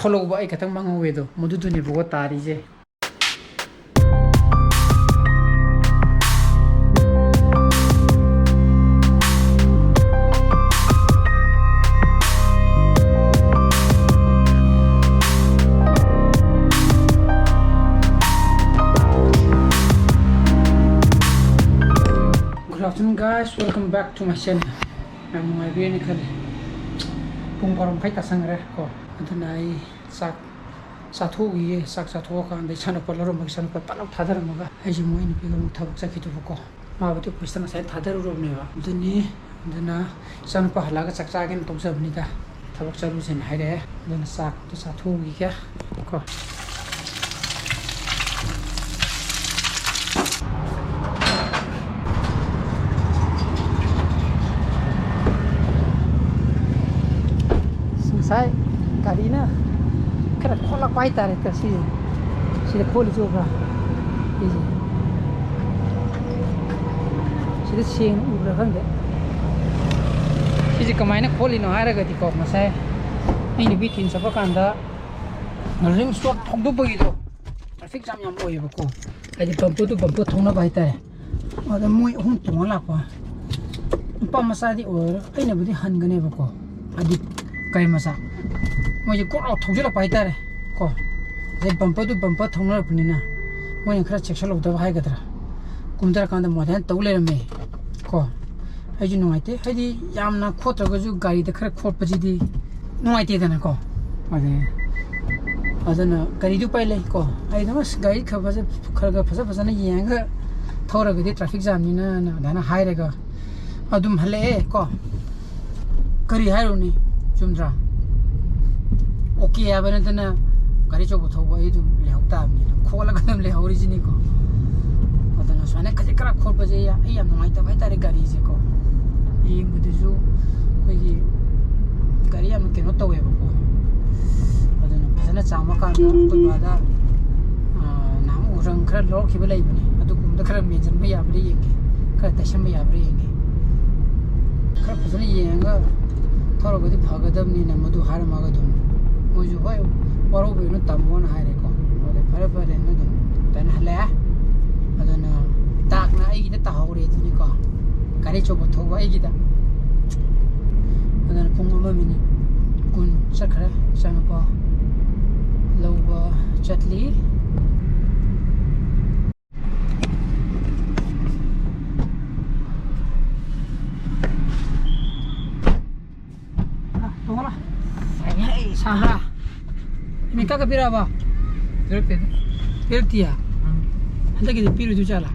खोलोब I खतंग मंगवेदो मधुदुनी बगो तारीजे Good afternoon guys, welcome back to my channel. I'm Nungaiteda kali. Pung parom khai ta sangre ko. Adunai sak sathu ye sak sathu ka ande chana palaro mag chana palaro thadar maga. Aji moi ni pega mu thabak sakitu ko. Ma batu question sai thadar ro ne ba. Aduni aduna chana pa halaga chakcha gen tong sabni ka. Thabak charu sen haire. Aduna sak to sathu gi kya ko. Sai GARI na kena kolak pai tare ta si de kholi jo ba iji si de sing u ra khang de iji kamai na kholi no hara ga di ko ma sai ni bi tin sa pa kan da rim swat thong do bagi do traffic jam yam oi ba ko ai pampu thong na bai tare ma da moi hum tong la ko pa ma sa di or ai na bu di han ga ne ba ko adi kai masa moi ko au thong jula pai tare ko je bumper thong la puni na moi khara check lo da hai ga dra kumdara kan da modan tawle me ko ai ju noi te hai di yamna khotra ga ju GARI da khara khot paji di noi te da na ko ade adana GARI du pai le ko ai da mas GARI khaba je khara ga phasa na yang ga thora ga di traffic jam ni na da na hai re ga adum hale ko kari hai ro ni Chumdra. Okay, I went in a GARI job to wait to Leota, call a gun le originico. But then I was a crack corpazia, I am not a better GARIzico. He with the zoo, GARI cannot away. But then a Samaka, Kubada, now Run Crad Lock, he will leave me. I took the crab means and we are bringing. Cratation we are bringing. Crap is only younger. Thoro gadi bhagadam ni na madu har magadum moju hoy waro be no tamon haire ko ode pare no dum tan hala adana tak na ai gida ta hore tuni ko GARI chobo thoba ai gida adana pungma mini kun sakhra sanapa loba chatli Sahra, ini kakak pira apa? Pira tiya. Anda kita pira tu cala.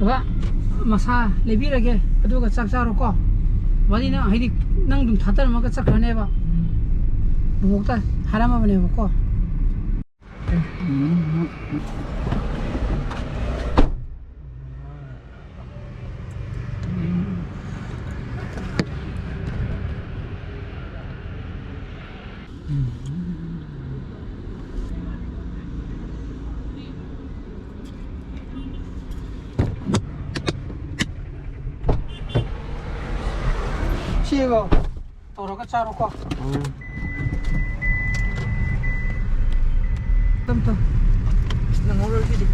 Apa? Masa lebih lagi. Aduh, kacak rokok. Wadi na hidi nang dum thatar ma ka chakhane ba bukta harama bane ba ko Sigo, toro ka charo ko. Tamto. Nangolol gidi.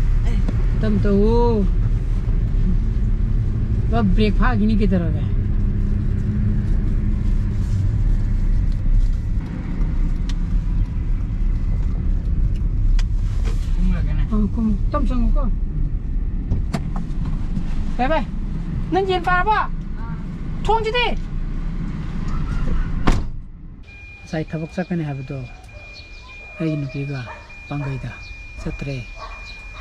Tamto. Ba break pha gini ki tarah hai. Kum lage na. Kum tam sang ko. Bye. Nang jin pa ba? Thong ji de. Sai thabak sakane habdo ai nupiga pangaida satre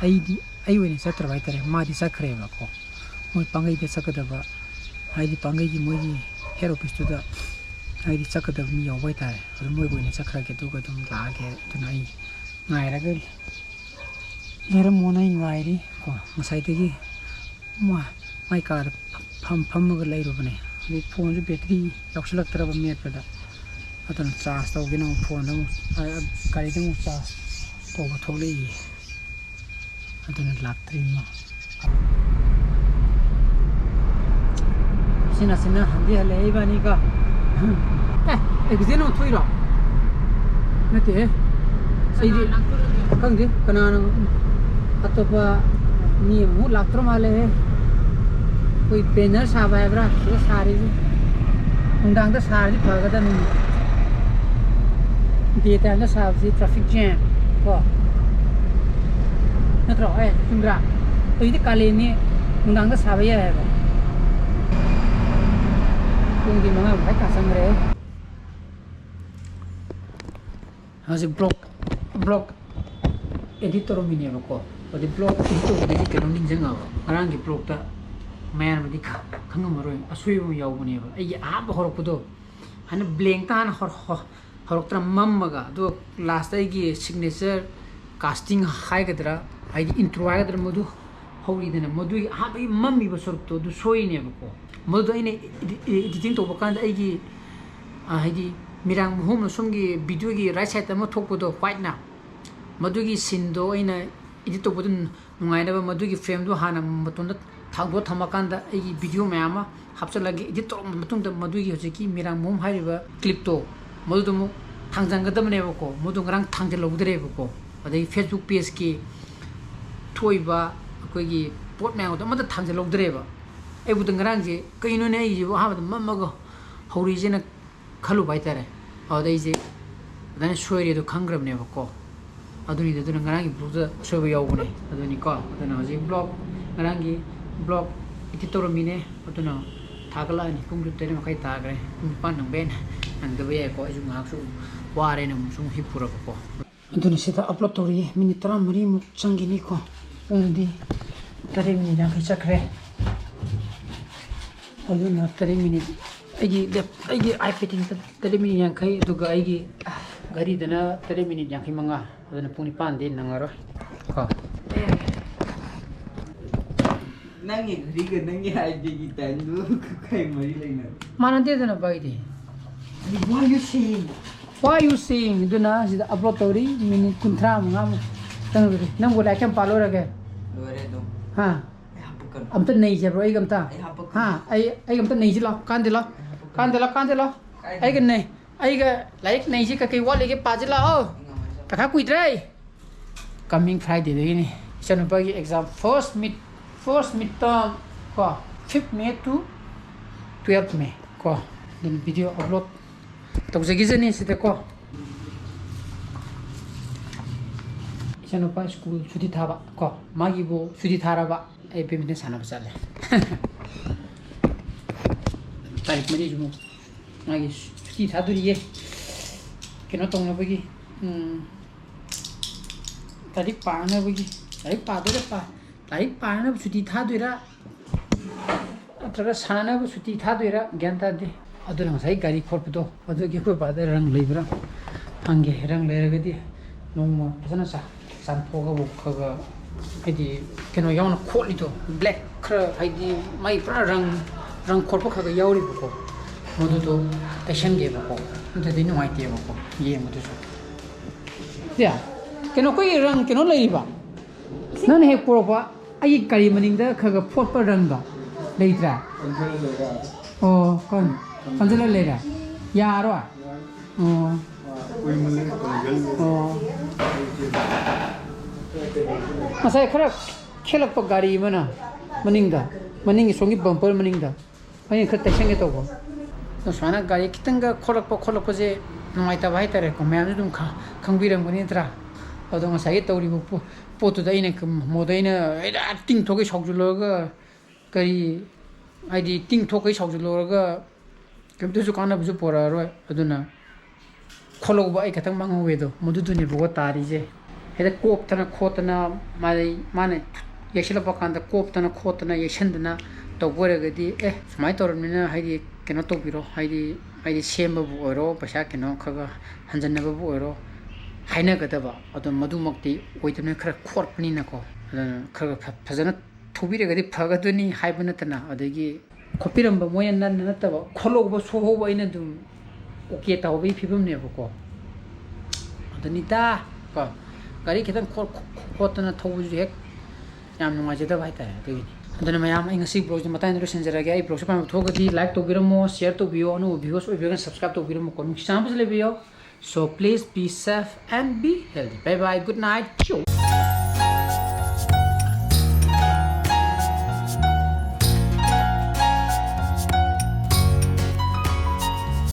ai wene satra baitare ma di sakre ba ko moi pangaida sakada ba ai di pangai gi moi hero pistu da ai di sakada mi yo baitare moi wene sakra ke tu ga dum la ke tunai ngai ra gal nere monai ngai ri ko masai te gi ma mai kar pham ga lai ro bane ꯍꯧꯖꯤꯛ ꯐꯣꯟꯁꯨ battery ꯌꯥꯎꯁꯤꯜꯂꯛꯇ꯭ꯔꯕ ꯃꯦꯠꯄꯗ ꯑꯗꯨꯅ charge ꯇꯧꯒꯦꯅ ꯑꯃꯨꯛ ꯐꯣꯟꯗ ꯑꯃꯨꯛ ꯒꯥꯔꯤꯗ ꯑꯃꯨꯛ charge ꯇꯧꯕ ꯊꯣꯛꯂꯛꯏ ꯑꯗꯨꯅ ꯂꯥꯛꯇ꯭ꯔꯤ ꯃꯥ ꯁꯤꯅ ꯍꯟꯗꯤ ꯍꯜꯂꯛꯑꯦ ꯏꯕꯥꯅꯤꯒ ꯑꯦꯛꯁꯤꯗꯦꯟ ꯑꯃ ꯊꯣꯛꯏꯔꯣ ꯅꯠꯇꯦ ꯑꯩꯗꯤ ꯈꯪꯗꯦ ꯀꯅꯥꯅ ꯑꯇꯣꯞꯄ ꯃꯤ ꯑꯃꯨꯛ ꯂꯥꯛꯇ꯭ꯔ ꯃꯥꯜꯂꯦ ꯑꯩꯈꯣꯏ ꯕꯦꯅꯔ ꯁꯥꯕ ꯍꯥꯏꯕ꯭ꯔꯥ ꯁꯤꯗ ꯁꯥꯔꯤꯁꯦ ꯅꯨꯡꯗꯥꯡꯗ ꯁꯥꯔꯗꯤ ꯐꯒꯗꯕꯅꯤ ꯗꯦ ꯇꯥꯏꯝꯗ ꯁꯥꯕꯁꯤ ꯇ꯭ꯔꯥꯐꯤꯛ ꯖꯦꯝ ꯀꯣ ꯅꯠꯇ꯭ꯔꯣ ꯆꯨꯝꯗ꯭ꯔꯥ ꯍꯧꯖꯤꯛꯇꯤ ꯀꯥꯂꯦꯟꯅꯤ ꯅꯨꯡꯗꯥꯡꯗ ꯁꯥꯕ ꯌꯥꯏ ꯍꯥꯏꯕ ꯄꯨꯡꯗꯤ 5 ꯃꯈꯥꯏ ꯇꯥꯁꯟꯈ꯭ꯔꯦ ꯍꯧꯖꯤꯛ ꯕ꯭ꯂꯣꯛ edit ꯇꯧꯔꯝꯃꯤꯅꯦꯕꯀꯣ ꯍꯧꯖꯤꯛ ꯕ꯭ꯂꯣꯛ edit ꯇꯧꯕꯗꯒꯤ ꯀꯩꯅꯣ ꯅꯤꯡꯁꯤꯡꯉꯕ ꯉꯔꯥꯡꯒꯤ ꯕ꯭ꯂꯣꯛꯇ ꯃꯌꯥꯝꯗꯤ ꯈꯪꯉꯝꯃꯔꯣꯏ ꯑꯁꯣꯏꯕ ꯑꯃ ꯌꯥꯎꯕꯅꯦꯕ ꯑꯩꯒꯤ ꯑꯍꯥꯟꯕ ꯍꯧꯔꯛꯄꯗꯣ ꯍꯥꯟꯅ ꯕ꯭ꯂꯦꯡꯇ ꯍꯥꯟꯅ ꯍꯧꯔꯛꯇꯅ ꯃꯝꯃꯒ ꯑꯗꯨꯒ ꯂꯥꯁꯇ ꯑꯩꯒꯤ ꯁꯤꯒꯅꯦꯆꯔ ꯀꯥꯁꯇꯤꯡ ꯍꯥꯏꯒꯗ꯭ꯔꯥ ꯍꯥꯏꯗꯤ ꯏꯟꯇ꯭ꯔꯣ ꯍꯥꯏꯒꯗ꯭ꯔꯥ ꯃꯗꯨ ꯍꯧꯔꯤꯗꯅ ꯃꯗꯨꯒꯤ ꯑꯍꯥꯟꯕꯒꯤ ꯃꯝꯃꯤꯕ ꯁꯔꯨꯛꯇꯣ ꯑꯗꯨ ꯁꯣꯏꯅꯦꯕꯀꯣ ꯃꯗꯨꯗ ꯑꯩꯅ ꯏꯗꯤꯇꯤꯡ ꯇꯧꯕ ꯀꯥꯟꯗ ꯑꯩꯒꯤ ꯍꯥꯏꯗꯤ Mirang-Mahum ꯁꯣꯝꯒꯤ ꯚꯤꯗꯤꯑꯣꯒꯤ ꯔꯥꯏꯠ ꯁꯥꯏꯗ ꯑꯃ ꯊꯣꯛꯄꯗꯣ ꯋꯥꯏꯠꯅ ꯃꯗꯨꯒꯤ ꯁꯤꯟꯗꯣ ꯑꯩꯅ ꯏꯗꯤꯠ ꯇꯧꯕꯗ ꯅꯨꯡꯉꯥꯏꯅꯕ ꯃꯗꯨꯒꯤ ꯐ꯭ꯔꯦꯝꯗꯣ ꯍꯥꯟꯅ ꯃꯇꯣꯟꯗ ꯊꯥꯡꯗꯣꯛꯑ ꯊꯝꯃꯀꯥꯟꯗ ꯑꯩꯒꯤ ꯚꯤꯗꯤꯑꯣ ꯃꯌꯥꯝ ꯑꯃ ꯍꯥꯞꯆꯤꯜꯂꯒ ꯏꯗꯤꯠ ꯇꯧꯔꯕ ꯃꯇꯨꯡꯗ ꯃꯗꯨꯒꯤ ꯍꯧꯖꯤꯛꯀꯤ Mirang-Mahum ꯍꯥꯏꯔꯤꯕ ꯀ꯭ꯂꯤꯞꯇꯣ ꯃꯗꯨꯗ ꯑꯃꯨꯛ ꯊꯥꯡꯖꯟꯒꯗꯕꯅꯦꯕꯀꯣ ꯃꯗꯨ ꯉꯔꯥꯡ ꯊꯥꯡꯖꯜꯍꯧꯗ꯭ꯔꯦꯕꯀꯣ ꯑꯗꯒꯤ ꯐꯦꯁꯕꯨꯛ ꯄꯦꯖꯀꯤ ꯊꯣꯛꯏꯕ ꯑꯩꯈꯣꯏꯒꯤ ꯄꯣꯠ ꯃꯌꯥꯝꯗꯣ ꯑꯃꯠꯇ ꯊꯥꯡꯖꯜꯍꯧꯗ꯭ꯔꯦꯕ ꯑꯩꯕꯨꯗ ꯉꯔꯥꯡꯁꯦ ꯀꯩꯅꯣꯅꯦ ꯑꯩꯁꯤꯕꯨ ꯑꯍꯥꯟꯕꯗ ꯃꯝꯃꯒ ꯍꯧꯔꯤꯁꯦꯅ ꯈꯜꯂꯨꯕ ꯍꯥꯏꯇꯥꯔꯦ ꯑꯗꯨꯗ ꯑꯩꯁꯦ ꯑꯗꯨꯃꯥꯏꯅ ꯁꯣꯏꯔꯦꯗꯣ ꯈꯪꯈ꯭ꯔꯕꯅꯦꯕꯀோ ꯑꯗꯨꯅ ꯉꯔꯥꯡꯒꯤ ꯕ꯭ꯂꯣꯛꯇ ꯑꯁꯣꯏꯕ ꯌꯥꯎꯕꯅꯦ ꯑꯗꯨꯅꯤꯀꯣ ꯑꯗꯨꯅ ꯍꯧꯖꯤꯛ ꯉꯔꯥꯡꯒꯤ ꯕ꯭ꯂꯣꯛ edit ꯇꯧꯔꯝꯃꯤꯅꯦ ꯑꯗꯨꯅ ꯊꯥꯒꯠꯂꯛꯑꯅꯤ ꯄꯨꯡ 3 ꯃꯈꯥꯏ ꯇꯥꯈ꯭ꯔꯦ ꯄꯨꯡ 9 ꯅꯪꯕ ꯅꯪꯗꯕ ꯌꯥꯏꯀꯣ ꯑꯩꯁꯨ ꯉꯥꯏꯍꯥꯛꯁꯨ ꯋꯥꯔꯦꯅ ꯑꯃꯨꯛꯁꯨ ꯍꯤꯞꯄꯨꯔꯕꯀꯣ ꯑꯗꯨꯅ ꯁꯤꯗ ꯑꯞꯂꯣꯗ ꯇꯧꯔꯤꯌꯦ ꯃꯤꯅꯤꯠ 14ꯃꯨꯛ ꯆꯪꯈꯤꯅꯤꯀꯣ ꯄꯨꯡꯗꯤ 3:50 ꯆꯠꯈ꯭ꯔꯦ ꯑꯗꯨꯅ 3 ꯃꯤꯅꯤꯠ ꯑꯩꯒꯤ iPad-ꯇ 3:50 ꯑꯗꯨꯒ ꯑꯩꯒꯤ ꯒꯥꯔꯤꯗꯅ 3:55 ꯑꯗꯨꯅ ꯄꯨꯡ 9ꯗꯤ ꯅꯪꯉꯔꯣꯏ ꯀꯣ nangi riga nangi idea kita itu kai mari lain manantedana baidi why you saying iduna sida upload tori minute 30 ngam tangri nang go like palo rage lore do ha amta nei je bro igamta ha ai gamta nei ji la kandela ai ga nei ai ga like nei ji ka kai wale ge pajila o taka kuidrai coming Friday de ni chanupagi exam first midterm ko 5th May to 12th May ko then video upload tawjagizani sita ko ichanupa school suti thaba ko magi bo suti tharaba ai pemine sanaba chale tarik mari jumu magi suti thaduriye keno tongna bagi tarik paana bagi tarik padore pa like पाना सुटी थादोइरा अथरा साना सुटी थादोइरा ज्ञान तादे अदुना ngасai गाड़ी खोरपदो अदुगी खो बादे रंग Lebra हांगे रंग लेरगदि नोंमा फसना सानफोगा बखगा हाइदि केनो यावना खोलिदो ब्लैक खरा हाइदि माइ पुरा रंग खोरप खगा यावरि बको मदुदो टेशन गे बको नतदि नुवाइते बको ये मदुसो या केनो कोइ रंग केनो लैबा नन हे पुरपा आई गाड़ी मनिंगदा खगा फोटो रंग लेत्रा ओ कौन पंजला लेरा यारो ओ मसाय खरा खेलक प गाड़ी मना मनिंग सोंगी बम्पर मनिंगदा आई खर तैसेंगे तोबो तो साना गाड़ी कितंगा खोलक जे नमाइता भाई तारे को मैम दुम खंगबिरंग बनित्रा अदो ngасai तौरिबो पोतु दाइने मोदैना एदा टिंग थोकै सक्जुलगा करी आइदि टिंग थोकै सक्जुलगा केमतसु कानबसु पोरारो अदुना खोलौबा आई खतंग मांगवेदो मदुदुनि बगो तारिजे हेदा कोपतना खोतना माने येसिलपा कांदा कोपतना खोतना येसन्दना तौबरगदि सुमाय तौरमिना हाइदि केनो तौबिरो हाइदि सेमबु ओरो पैसा केनो खगा हंजनबु ओरो हाइनगदबा अदो मदुमक्ति ओइदने खरा खोरपनिनाको खरा फजना थुबिरगदि फगदुनि हाइबनतना अदगी ꯈꯣꯠꯄꯤꯔꯝꯕ ꯃꯣꯏꯅ ꯅꯟꯅ ꯅꯠꯇꯕ ꯈꯣꯠꯂꯧꯕ ꯁꯣꯛꯍꯧꯕ ꯑꯩꯅ ꯑꯗꯨꯝ ꯑꯣꯀꯦ ꯇꯧꯕꯒꯤ ꯐꯤꯕꯝꯅꯦꯕꯀꯣ ꯑꯗꯨꯅꯤꯗ ꯀꯣ ꯒꯥꯔꯤ ꯈꯤꯇꯪ ꯈꯣꯠꯇꯅ ꯊꯧꯕꯁꯨ ꯍꯦꯛ ꯌꯥꯝ ꯅꯨꯡꯉꯥꯏꯖꯗꯕ ꯍꯥꯏꯇꯥꯔꯦ ꯑꯗꯨꯒꯤꯅꯤ ꯑꯗꯨꯅ ꯃꯌꯥꯝ ꯑꯩ ꯉꯁꯤ ꯕ꯭ꯂꯣꯒꯁꯦ ꯃꯇꯥꯡꯗ ꯂꯣꯏꯁꯤꯟꯖꯔꯒꯦ ꯑꯩ ꯕ꯭ꯂꯣꯒꯁꯦ ꯄꯥꯝꯕ ꯊꯣꯛꯑꯒꯗꯤ ꯂꯥꯏꯛ ꯇꯧꯕꯤꯔꯝꯃꯣ ꯁꯤꯌꯔ ꯇꯧꯕꯤꯌꯣ ꯑꯅꯧꯕ ꯚꯤꯌꯣꯔꯁ ꯑꯣꯏꯕꯤꯔꯒꯅ ꯁꯕꯁꯀ꯭ꯔꯥꯏꯕ ꯇꯧꯕꯤꯔꯝꯃꯣꯀꯣ ꯅꯨꯡꯁꯤ ꯆꯥꯟꯅꯕꯁꯨ ꯂꯩꯕꯤꯌꯣ so please be safe and be healthy bye bye good night